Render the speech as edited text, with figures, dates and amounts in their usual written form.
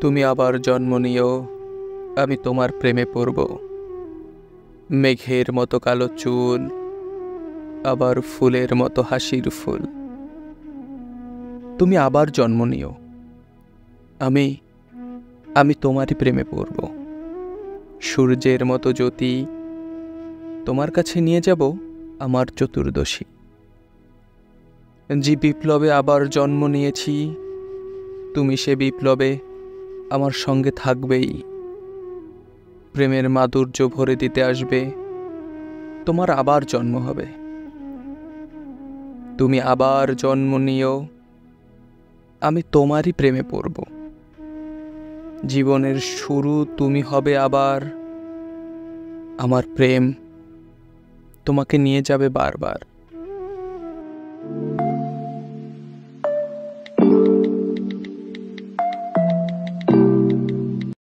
তুমি আবার জন্ম নিও, আমি তোমার প্রেমে পড়ব। মেঘের মতো কালো চুল, আবার ফুলের মতো হাসির ফুল। তুমি আবার জন্ম নিও, আমি আমি তোমারই প্রেমে পড়ব। সূর্যের মতো জ্যোতি, তোমার কাছে নিয়ে যাব আমার চতুর্দশী। যে বিপ্লবে আবার জন্ম নিয়েছি, তুমি সে বিপ্লবে আমার সঙ্গে থাকবেই। প্রেমের মাধুর্য ভরে দিতে আসবে, তোমার আবার জন্ম হবে। তুমি আবার জন্ম নিও, আমি তোমারই প্রেমে পড়ব। জীবনের শুরু তুমি হবে আবার, আমার প্রেম তোমাকে নিয়ে যাবে বারবার।